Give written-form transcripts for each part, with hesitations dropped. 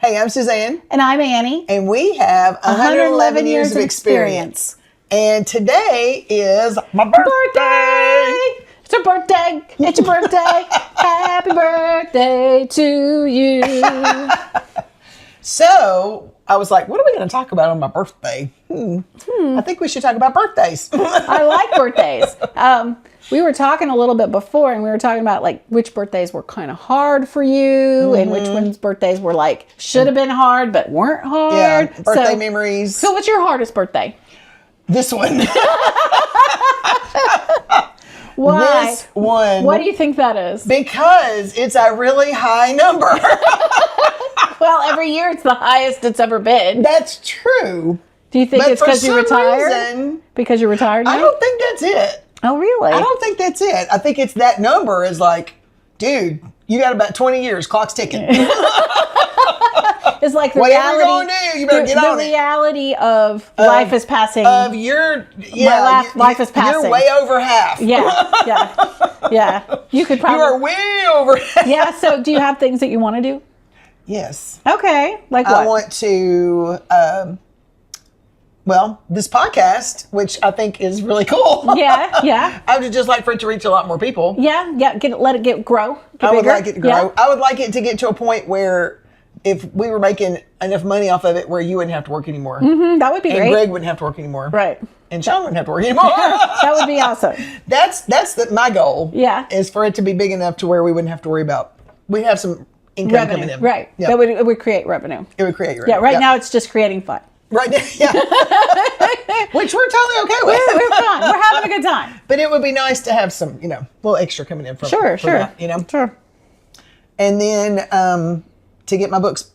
Hey, I'm Suzanne. And I'm Annie. And we have 111 years of experience. And today is my birthday. It's your birthday. It's your birthday. Happy birthday to you. So I was like, what are we going to talk about on my birthday? I think we should talk about birthdays. I like birthdays. We were talking a little bit before, and we were talking about like which birthdays were kind of hard for you, and which ones birthdays were like should have been hard but weren't hard. Yeah, birthday memories. So, what's your hardest birthday? This one. Why? This one. What do you think that is? Because it's a really high number. Well, every year it's the highest it's ever been. That's true. Do you think But it's because for you some retired? reason, Because you're retired now? I don't think that's it. Oh, really? I don't think that's it. I think it's that number is like, dude, you got about 20 years. Clock's ticking. It's like the Whatever reality. you're going to do, you better get on the it. reality of life is passing. Of your, yeah. Life is passing. You're way over half. Yeah. You could probably. You are way over half. Yeah, so do you have things that you want to do? Yes. Okay. Like what? I want to, this podcast, which I think is really cool. Yeah. I would just like for it to reach a lot more people. Yeah. Let it grow. I would like it to grow. Yeah. I would like it to get to a point where if we were making enough money off of it where you wouldn't have to work anymore. That would be and great. Greg wouldn't have to work anymore. Right. And Sean wouldn't have to work anymore. That would be awesome. That's my goal. Yeah. Is for it to be big enough to where we wouldn't have to worry about. We'd have some income coming in. Right. Yeah. It would create revenue. It would create revenue. Yeah. Right now it's just creating fun. Right now, yeah. Which we're totally okay with. We're fun. We're having a good time. But it would be nice to have some, little extra coming in from Sure. that, Sure. And then to get my books,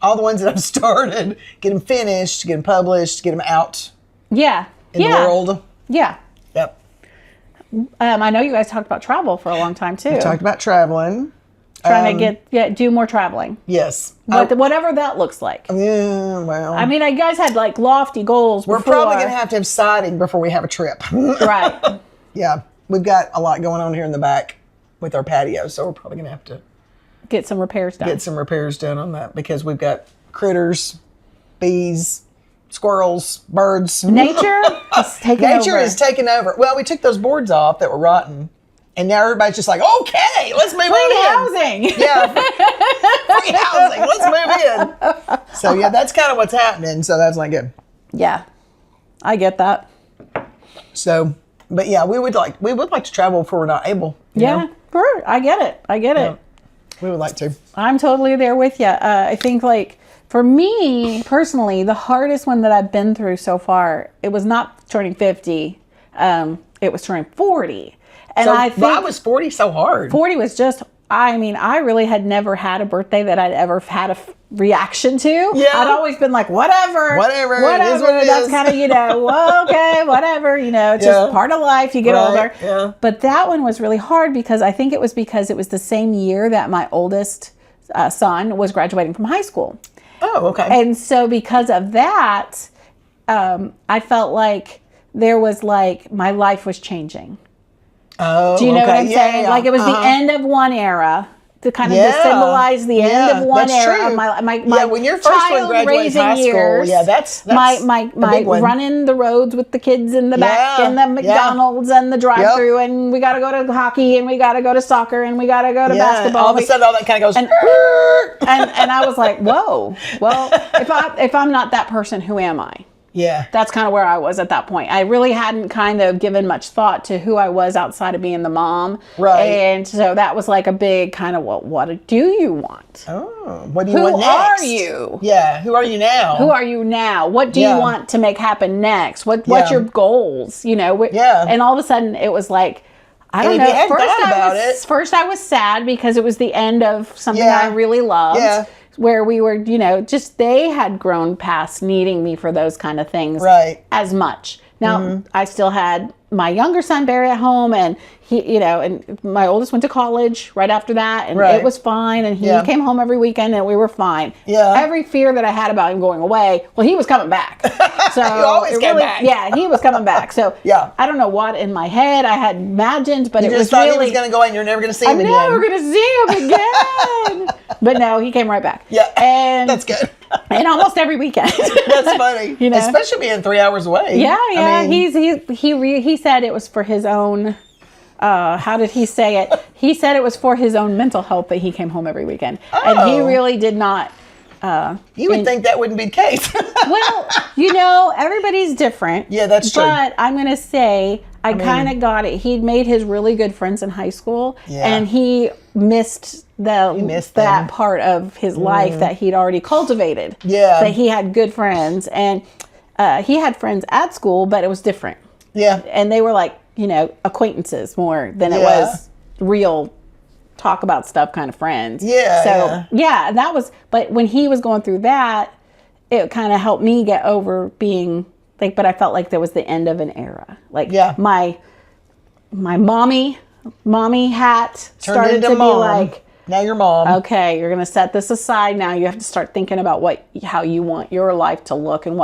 all the ones that I've started, get them finished, get them published, get them out Yeah. in the world. Yeah. Yep. I know you guys talked about travel for a long time too. We talked about traveling. Trying to do more traveling. Yes. Whatever that looks like. Yeah, well. I mean, you guys had like lofty goals We're before. probably going to have siding before we have a trip. Right. Yeah. We've got a lot going on here in the back with our patio, so we're probably going to have to get some repairs done on that because we've got critters, bees, squirrels, birds. Nature is taking over. Nature is taking over. Well, we took those boards off that were rotten, and now everybody's just like, okay, let's move Free in. housing. Yeah, free housing. Let's move in. So yeah, that's kind of what's happening. So that's not good. Yeah, I get that. So, but yeah, we would like to travel if we're not able. you know? I get it. Yeah, we would like to. I'm totally there with you. I think like for me personally, the hardest one that I've been through so far, it was not turning 50. It was turning 40. And So, I think why was 40 so hard? 40 was just, I really had never had a birthday that I'd ever had a reaction to. Yeah. I'd always been like, whatever. It is what it That's is. kind of, okay, whatever, it's just part of life. You get older. Yeah. But that one was really hard because I think it was because it was the same year that my oldest son was graduating from high school. Oh, okay. And so because of that, I felt like there was like, my life was changing. Oh, Do you know okay. what I'm saying? Yeah. Like it was the end of one era to kind of symbolize the end of one that's era true. of my when your first one child graduates raising high school, years. yeah, that's my a big one. running the roads with the kids in the back and the McDonald's and the drive-through and we got to go to hockey and we got to go to soccer and we got to go to basketball. All of a sudden, all that kind of goes. And I was like, whoa. Well, if I'm not that person, who am I? Yeah. That's kind of where I was at that point. I really hadn't kind of given much thought to who I was outside of being the mom. Right. And so that was like a big kind of, well, what do you want? Oh, what do you want next? Who are you? Yeah. Who are you now? Who are you now? What do you want to make happen next? What's your goals? Yeah. And all of a sudden it was like, I don't if know. you hadn't thought about it. First I was sad because it was the end of something Yeah. I really loved. Yeah. Where we were, just they had grown past needing me for those kind of things Right. as much. Now, I still had my younger son, Barry, at home, and he, and my oldest went to college right after that, and it was fine, and he came home every weekend, and we were fine. Yeah. Every fear that I had about him going away, well, he was coming back. So he always came back. Yeah, he was coming back. So yeah. I don't know what in my head I had imagined, but you it just was thought really... he was going to go and you're never going to see him again. I'm never going to see him again. But no, he came right back. Yeah, and that's good. And almost every weekend. That's funny. Especially being 3 hours away. Yeah, yeah. I mean, he said it was for his own. How did he say it? He said it was for his own mental health that he came home every weekend, and he really did not. You would think that wouldn't be the case. Well, everybody's different. Yeah, that's true. But I'm going to say I kind of got it. He'd made his really good friends in high school, and he missed that part of his life that he'd already cultivated. Yeah. That he had good friends, and he had friends at school, but it was different. Yeah. And they were like, acquaintances more than it was real talk about stuff kind of friends. Yeah. So, that was, but when he was going through that, it kind of helped me get over being like, but I felt like there was the end of an era. Like my mommy hat started to be like, now you're mom. Okay, you're going to set this aside now. You have to start thinking about how you want your life to look and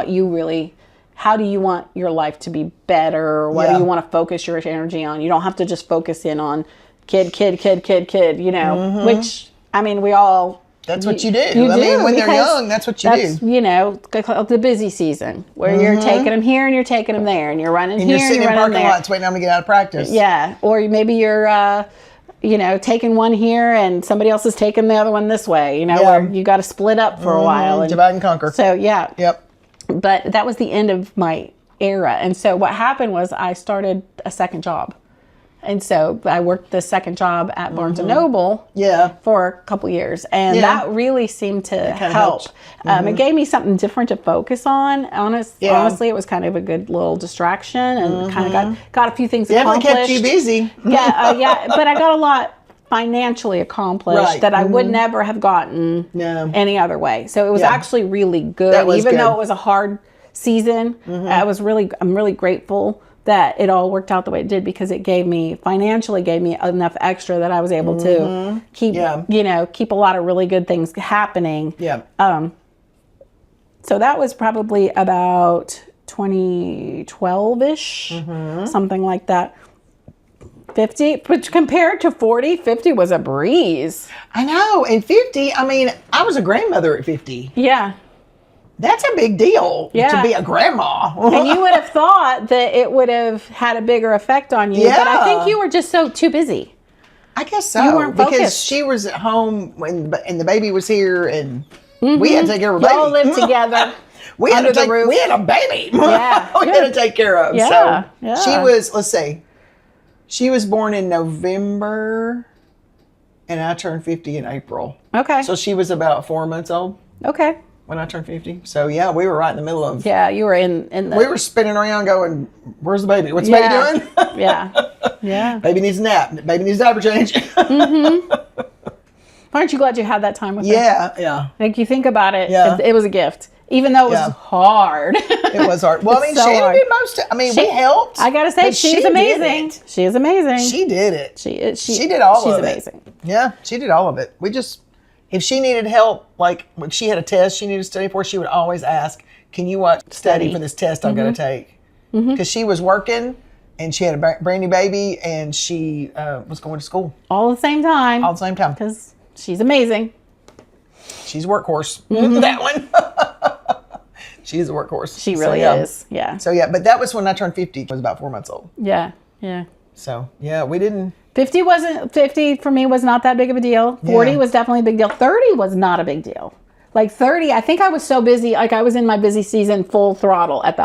how do you want your life to be better, or what do you want to focus your energy on? You don't have to just focus in on kid, which, I mean, we all... That's what you do. I mean, when they're young, that's what you do. The busy season where you're taking them here and you're taking them there, and you're running and here you're sitting and you're in running parking lots waiting on them to get out of practice. Yeah, or maybe you're... taking one here and somebody else is taking the other one this way, where you got to split up for a while. And divide and conquer. So, yeah. Yep. But that was the end of my era. And so what happened was I started a second job. And so I worked the second job at Barnes & Noble for a couple years. And that really seemed to help. It gave me something different to focus on. Honestly, it was kind of a good little distraction and kind of got a few things accomplished. Definitely kept you busy. But I got a lot financially accomplished that I would never have gotten any other way. So it was actually really good. Even though it was a hard season, I'm really grateful that it all worked out the way it did, because it financially gave me enough extra that I was able to keep a lot of really good things happening. Yeah. So that was probably about 2012-ish, something like that. 50, but compared to 40, 50 was a breeze. I know. And 50, I mean, I was a grandmother at 50. Yeah. That's a big deal to be a grandma. And you would have thought that it would have had a bigger effect on you, but I think you were just too busy. I guess so. You weren't focused. Because she was at home and the baby was here, and we had to take care of a baby. Y'all lived together. We had a baby. Yeah. We had to take care of. Yeah. So she was, let's see, she was born in November, and I turned 50 in April. Okay. So she was about 4 months old. Okay. When I turned 50. So, yeah, we were right in the middle of... Yeah, you were in the... We were spinning around going, where's the baby? What's the baby doing? Yeah. Baby needs a nap. Baby needs a diaper change. Aren't you glad you had that time with her? Yeah. Like, you think about it, Yeah. it was a gift. Even though it was hard. It was hard. Well, I mean, Shannon did most of it. I mean, we helped. I got to say, she's amazing. She is amazing. She did it. She did all of it. She's amazing. Yeah, she did all of it. If she needed help, like when she had a test she needed to study for, she would always ask, can you study for this test I've got to take? Because she was working and she had a brand new baby and she was going to school. All at the same time. Because she's amazing. She's a workhorse. That one. She's a workhorse. She really is. Yeah. So, but that was when I turned 50. I was about 4 months old. Yeah. So, we didn't... 50 for me was not that big of a deal. 40 was definitely a big deal. 30 was not a big deal. Like 30, I think I was so busy. Like I was in my busy season full throttle at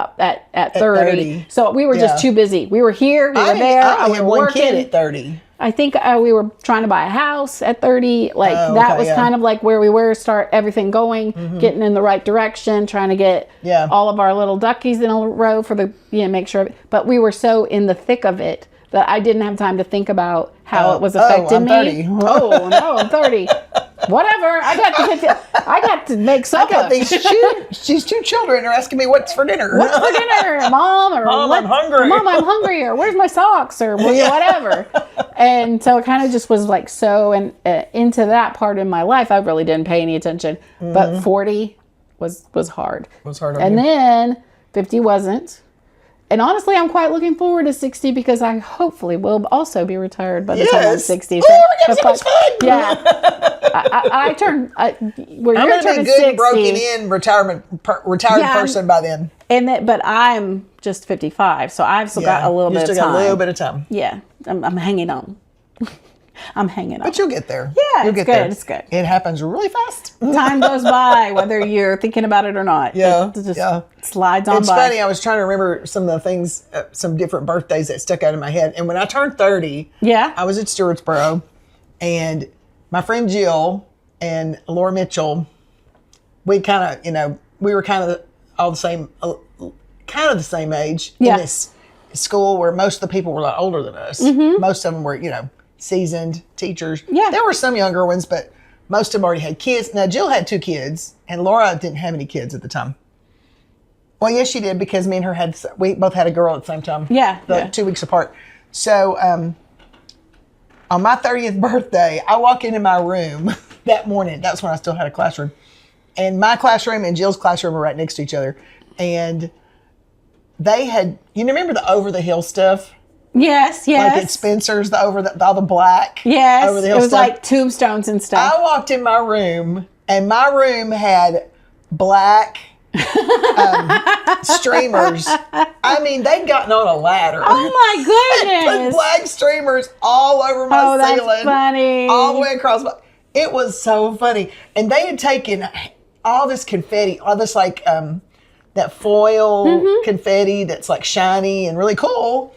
30. So we were just too busy. We were here, we were there. I only had one kid at 30. I think we were trying to buy a house at 30. Like that was kind of like where we were, start everything going, getting in the right direction, trying to get all of our little duckies in a row for make sure. But we were so in the thick of it that I didn't have time to think about how it was affecting me. 30. Oh, no, I'm 30. Whatever. I got to make supper. I got these two children are asking me what's for dinner. What's for dinner, Mom? Or Mom, I'm hungry. Mom, I'm hungry. Or where's my socks? Or whatever. And so it kind of just was like so into that part in my life. I really didn't pay any attention. But 40 was hard. It was hard on and you. Then 50 wasn't. And honestly, I'm quite looking forward to 60 because I hopefully will also be retired by the time I'm 60. So we're gonna have so much fun. Yeah. I turned. I'm going to be good 60. broken in retired person by then. But I'm just 55, so I've still got a little bit of time. Got a little bit of time. Yeah, I'm hanging on. I'm hanging on. But you'll get there. Yeah, you'll it's get good. there. It's good. It happens really fast. Time goes by, whether you're thinking about it or not. Yeah, it just slides on by. It's funny. I was trying to remember some of the things, some different birthdays that stuck out in my head. And when I turned 30, I was at Stewartsboro, and my friend Jill and Laura Mitchell, we kind of, we were kind of all the same, kind of the same age in this school where most of the people were a lot older than us. Most of them were, seasoned teachers. Yeah. There were some younger ones, but most of them already had kids. Now, Jill had 2 kids, and Laura didn't have any kids at the time. Well, yes, she did, because me and her we both had a girl at the same time. Yeah. 2 weeks apart. So, on my 30th birthday, I walk into my room that morning. That's when I still had a classroom. And my classroom and Jill's classroom were right next to each other. And they had, remember the over the hill stuff? Yes. Like at Spencer's, all the black. Yes. Over the hill it was stuff. like tombstones and stuff. I walked in my room, and my room had black streamers. I mean, they'd gotten on a ladder. Oh my goodness! Put black streamers all over my ceiling. That's funny. All the way across. It was so funny, and they had taken all this confetti, all this like that foil confetti that's like shiny and really cool,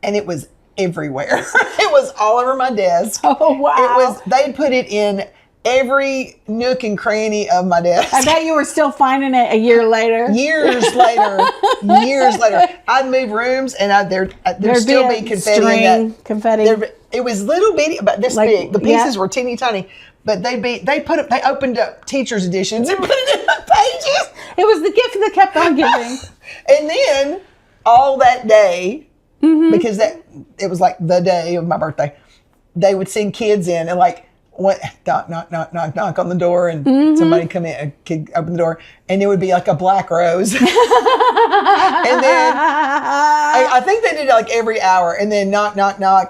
and it was everywhere. It was all over my desk. Oh wow! They'd put it in every nook and cranny of my desk. I bet you were still finding it a year later. Years later. I'd move rooms, and there'd still be confetti in that. Confetti. It was little bitty, about this big. The pieces were teeny tiny, but they opened up teachers' editions and put it in the pages. It was the gift that kept on giving. And then all that day, because it was like the day of my birthday, they would send kids in and like, knock on the door, and somebody come in, a kid open the door, and it would be like a black rose. And then I think they did it like every hour, and then knock,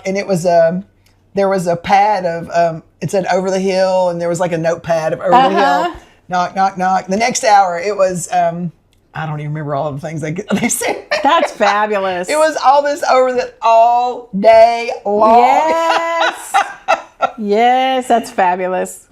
and it was there was a pad of it said over the hill, and there was like a notepad of over the hill. Knock. The next hour it was I don't even remember all of the things they said. That's fabulous. It was all this all day long. Yes. Yes, that's fabulous.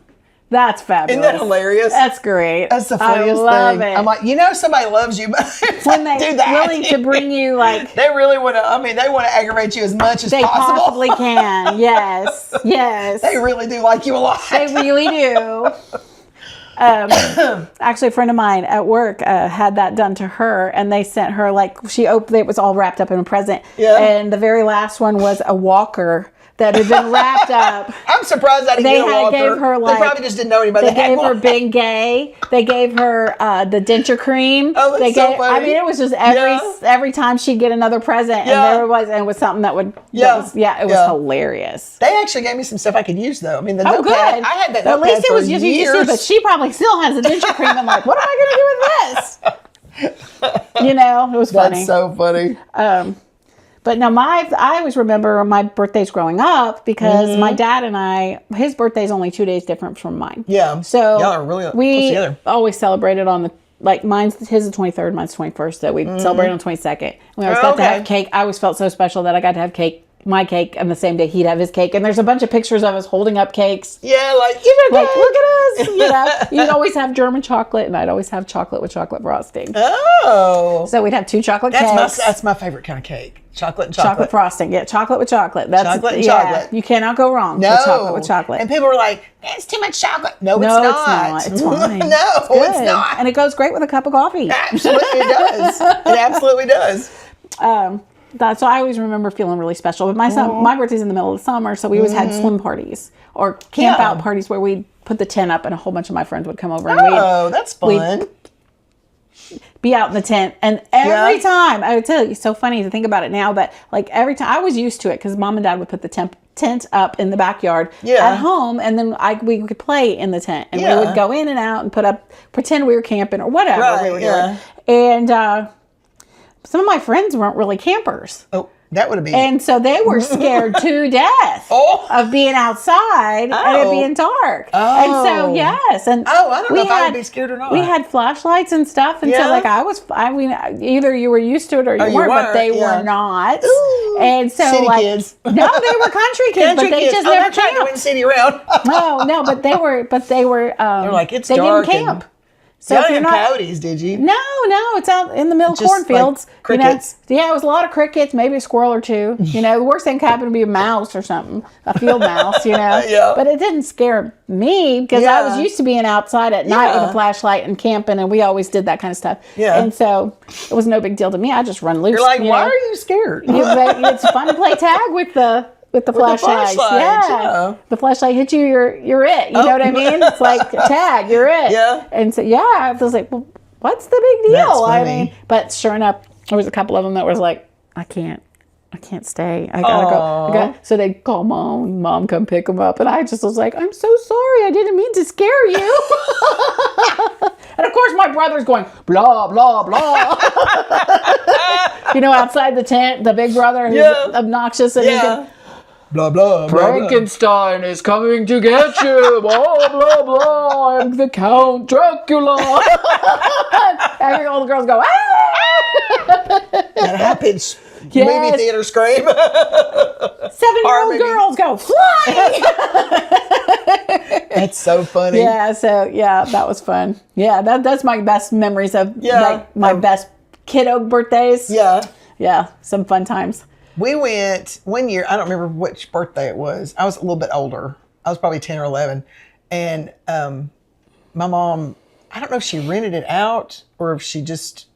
That's fabulous. Isn't that hilarious? That's great. That's the funniest thing. I'm like, somebody loves you, but when they do that, willing to bring you like they really want to. They want to aggravate you as much as they possible. They possibly can. Yes. They really do like you a lot. They really do. Actually, a friend of mine at work had that done to her, and they sent her it was all wrapped up in a present. Yeah. And the very last one was a walker that had been wrapped up. I'm surprised I didn't get a walker. Gave her they probably just didn't know anybody. They gave her Bengay. They gave her the denture cream. Oh, that's so funny. It was just every time she'd get another present, and it was something that would. It was hilarious. They actually gave me some stuff I could use though. The notepad. Good. I had that notepad. At least it was just years. But she probably still has a denture cream. I'm like, what am I going to do with this? It was funny. That's so funny. But no, I always remember my birthdays growing up because my dad and his birthday's only 2 days different from mine. Yeah. So y'all are really close together. Always celebrated on his is the 23rd, mine's 21st, so we celebrated on the 22nd. We always got to have cake. I always felt so special that I got to have my cake, and the same day he'd have his cake. And there's a bunch of pictures of us holding up cakes. Yeah, look at us. You'd always have German chocolate, and I'd always have chocolate with chocolate frosting. Oh. So we'd have 2 chocolate cakes. That's my favorite kind of cake. Chocolate and chocolate. Chocolate frosting. Yeah, chocolate with chocolate. That's chocolate and chocolate. You cannot go wrong with chocolate with chocolate. And people were like, that's too much chocolate. No, it's not. It's fine. It's not. And it goes great with a cup of coffee. Absolutely it does. It absolutely does. So I always remember feeling really special. But my birthday's in the middle of the summer, so we always had swim parties or camp out parties where we'd put the tent up, and a whole bunch of my friends would come over. And that's fun. Be out in the tent, and every time, I would tell you, it's so funny to think about it now, but like every time, I was used to it because Mom and Dad would put the tent up in the backyard at home, and then we could play in the tent, and we would go in and out and pretend we were camping or whatever we were doing. And some of my friends weren't really campers. Oh. That would have been. And so they were scared to death of being outside and it being dark. And so, yes. And I don't know if I would be scared or not. We had flashlights and stuff. And so, like, I mean, either you were used to it or you weren't, but they were not. Ooh. And so, city like, kids. No, they were country kids, but they just never camped. To win city around. No, but they were, they're like, it's they dark. They didn't camp. So you didn't have coyotes, did you? No, it's out in the middle of cornfields. Like crickets. Yeah, it was a lot of crickets, maybe a squirrel or two. The worst thing could happen to be a mouse or something, a field mouse, But it didn't scare me because I was used to being outside at night with a flashlight and camping, and we always did that kind of stuff. Yeah. And so it was no big deal to me. I just run loose. You're like, why are you scared? It's fun to play tag with the flashlight. Yeah. The flashlight hits you, you're it. You know what I mean? It's like tag, you're it. Yeah. And so I was like, well, what's the big deal? I mean, but sure enough, there was a couple of them that was like, I can't stay. I gotta go. So they call mom come pick them up. And I just was like, I'm so sorry. I didn't mean to scare you. And of course my brother's going, blah, blah, blah. Outside the tent, the big brother who's obnoxious and he can, blah, blah, blah. Frankenstein is coming to get you. Blah, blah, blah. I'm the Count Dracula. And all the girls go, ah! That happens. Movie theater scream. 7-year-old girls go flying. That's so funny. Yeah, that was fun. Yeah, that's my best memories of my best kiddo birthdays. Yeah, some fun times. We went one year, I don't remember which birthday it was. I was a little bit older. I was probably 10 or 11. And my mom, I don't know if she rented it out or if she just,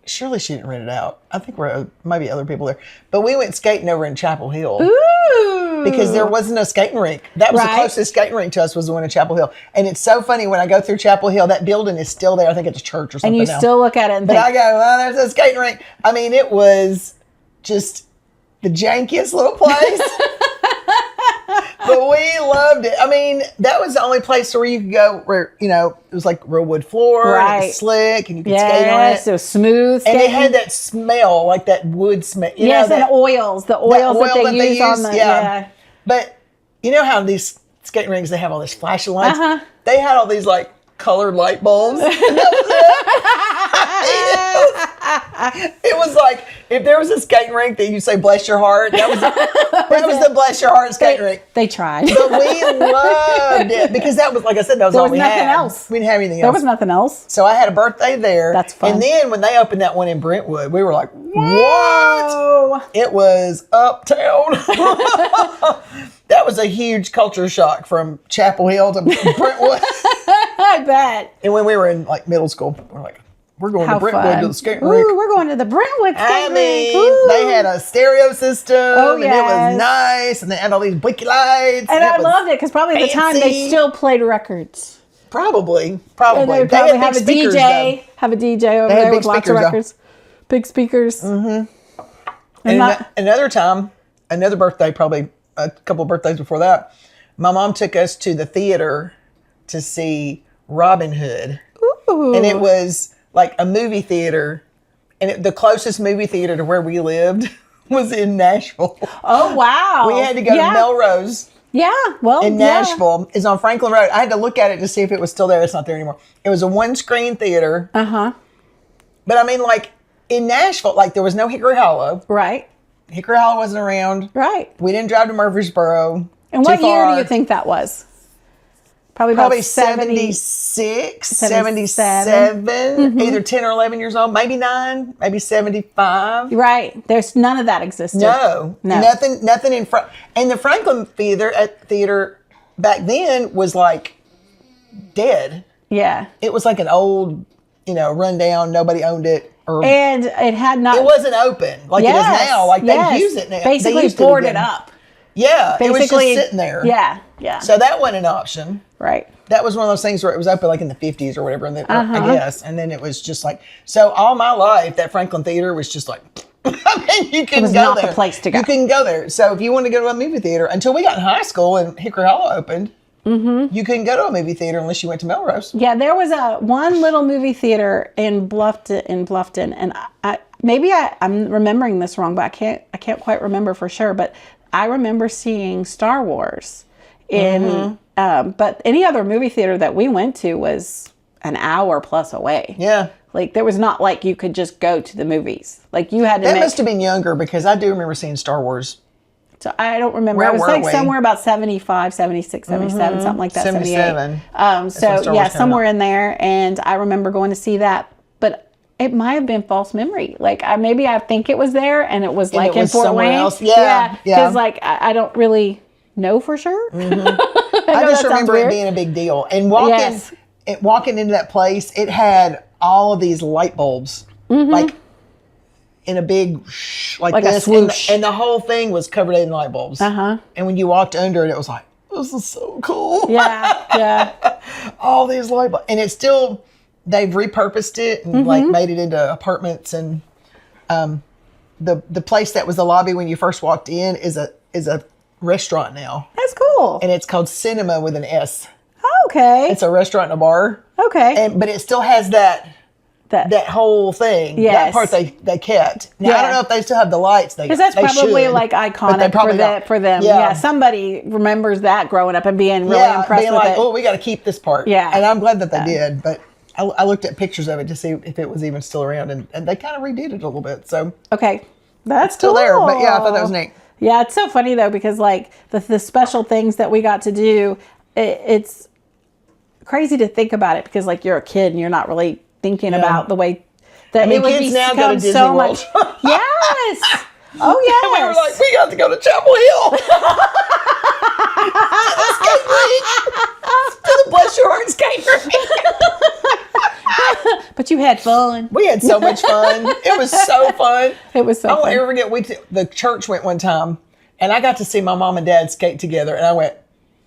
surely she didn't rent it out. I think maybe other people there. But we went skating over in Chapel Hill. Ooh. Because there wasn't a skating rink. That was the closest skating rink to us was the one in Chapel Hill. And it's so funny when I go through Chapel Hill, that building is still there. I think it's a church or something. And you still look at it and think. But I go, oh, there's a skating rink. I mean, it was just the jankiest little place. But we loved it. I mean, that was the only place where you could go where, it was like real wood floor. And it was slick and you could skate on it. So smooth skating. And it had that smell, like that wood smell. And oils. The oils that they use on the, yeah. But you know how these skating rinks, they have all these flashing lights? Uh-huh. They had all these like colored light bulbs. And that was it. It was like, if there was a skating rink that you say bless your heart, that was the bless your heart skating rink. They tried. But we loved it because that was, like I said, that was all we had. There was nothing else. We didn't have anything else. There was nothing else. So I had a birthday there. That's fun. And then when they opened that one in Brentwood, we were like, Whoa. What? It was uptown. That was a huge culture shock from Chapel Hill to Brentwood. I bet. And when we were in like middle school, we're like, we're going to Brentwood to the skating rink. We're going to the Brentwood skating rink. They had a stereo system, and it was nice, and they had all these blinky lights. And I loved it because probably at the time they still played records. Probably. And they would probably have a DJ over there with lots of records. Big speakers. Mm-hmm. And another time, another birthday, probably a couple of birthdays before that, my mom took us to the theater to see Robin Hood. Ooh. And it was like a movie theater, and the closest movie theater to where we lived was in Nashville. Oh, wow. We had to go to Melrose. Yeah, well, in Nashville. It's on Franklin Road. I had to look at it to see if it was still there. It's not there anymore. It was a one-screen theater. Uh-huh. But I mean, like, in Nashville, like, there was no Hickory Hollow. Right. Hickory Hollow wasn't around. Right. We didn't drive to Murfreesboro. And what year do you think that was? Probably 76, 77, mm-hmm. Either 10 or 11 years old, maybe 9, maybe 75. Right. There's none of that existed. No. Nothing in front. And the Franklin Theater back then was like dead. Yeah. It was like an old, rundown, nobody owned it. And it had not. It wasn't open like it is now. Like they use it now. Basically boarded up. Yeah, it was just sitting there. Yeah, yeah. So that wasn't an option. Right. That was one of those things where it was open like in the 50s or whatever, and I guess. And then it was just like, so all my life, that Franklin Theater was just like, I mean, you couldn't go there. Not the place to go. You couldn't go there. So if you wanted to go to a movie theater, until we got in high school and Hickory Hollow opened, you couldn't go to a movie theater unless you went to Melrose. Yeah, there was one little movie theater in Bluffton, and I'm remembering this wrong, but I can't quite remember for sure. But I remember seeing Star Wars in, but any other movie theater that we went to was an hour plus away. Yeah. Like, there was not like you could just go to the movies. Like, you had to That must have been younger, because I do remember seeing Star Wars. So I don't remember. It was like somewhere about 75, 76, 77, something like that. 77. So yeah, somewhere in there. And I remember going to see that, but it might have been false memory. Like, maybe I think it was there, and it was like in Fort Wayne. Else. Yeah. Because like I don't really know for sure. I just remember it being a big deal. And walking into that place, it had all of these light bulbs, like in a big like this, a swoosh. And the whole thing was covered in light bulbs. And when you walked under it, it was like, this is so cool. Yeah. All these light bulbs, and it's still, they've repurposed it and like made it into apartments. And the place that was the lobby when you first walked in is a restaurant now. That's cool. And it's called Cinema with an S. Okay. It's a restaurant and a bar. Okay. But it still has that whole thing. Yes. That part they kept. Now, I don't know if they still have the lights. Because that's probably like iconic for them. Yeah. Somebody remembers that growing up and being really impressed being with like, it. oh, we got to keep this part. Yeah. And I'm glad that they did. But I looked at pictures of it to see if it was even still around. And they kind of redid it a little bit. So okay. That's still there. But yeah, I thought that was neat. Yeah, it's so funny though, because like the special things that we got to do, it's crazy to think about it, because like you're a kid and you're not really thinking about the way that it would kids be now go to Disney so World. much. Yes. Oh yes. And we were like, we got to go to Chapel Hill. To the Bless Your Heart skate rink. But you had fun. We had so much fun. It was so fun. It was so fun. I won't ever forget, the church went one time, and I got to see my mom and dad skate together, and I went,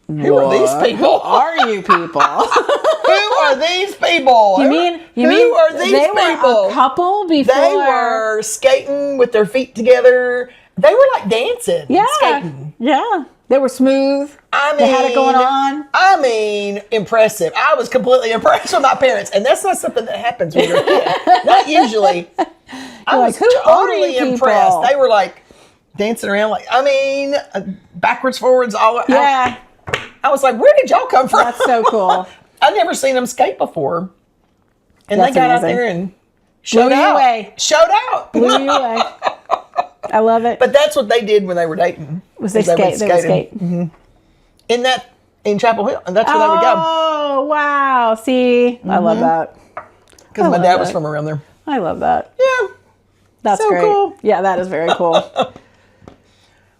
who are these people? Who are you people? Who are these people? You mean who are these they people? Were a couple before? They were skating with their feet together. They were like dancing. Yeah. Skating. Yeah. They were smooth. I mean, they had it going on. I mean, impressive. I was completely impressed with my parents, and that's not something that happens when you're a kid. Not usually. I was totally impressed. They were like dancing around, like, I mean, backwards, forwards, all. Yeah. I was like, where did y'all come from? That's so cool. I'd never seen them skate before, and they got out there and showed out. Showed out. Blew you away. I love it. But that's what they did when they were dating. Was they skate? They would skate. Mm-hmm. In Chapel Hill, and that's where they would go. Oh wow! See, I love that. Because my dad was from around there. I love that. Yeah, that's so great. Cool. Yeah, that is very cool.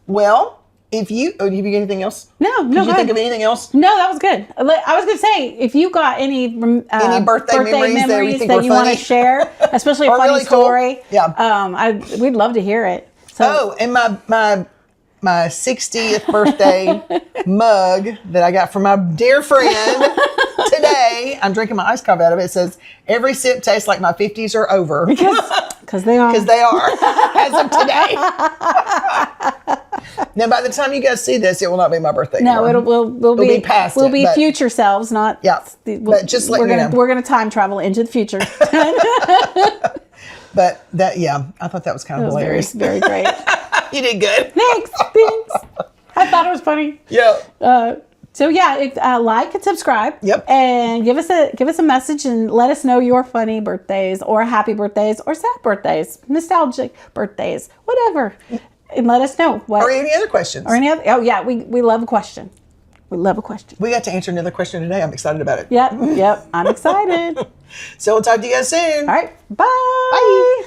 Well, if you did you get anything else? No. Did you think of anything else? No, that was good. I was going to say, if you got any birthday memories that you want to share, especially a funny really story, cool. Yeah, we'd love to hear it. So, and my 60th birthday mug that I got from my dear friend today. I'm drinking my iced coffee out of it. It says, every sip tastes like my 50s are over. Because they are. Because they are, as of today. Now, by the time you guys see this, it will not be my birthday. No, we'll be past it. We'll be future selves, not. Yeah. But just let you know. We're going to time travel into the future. But I thought that was kind of hilarious. Very, very great. You did good. Thanks. I thought it was funny. Yeah. So yeah, like and subscribe. Yep. And give us a message and let us know your funny birthdays or happy birthdays or sad birthdays, nostalgic birthdays, whatever. And let us know what. Or any other questions. Or any other. Oh yeah, we love a question. We love a question. We got to answer another question today. I'm excited about it. Yep. I'm excited. So we'll talk to you guys soon. All right. Bye. Bye.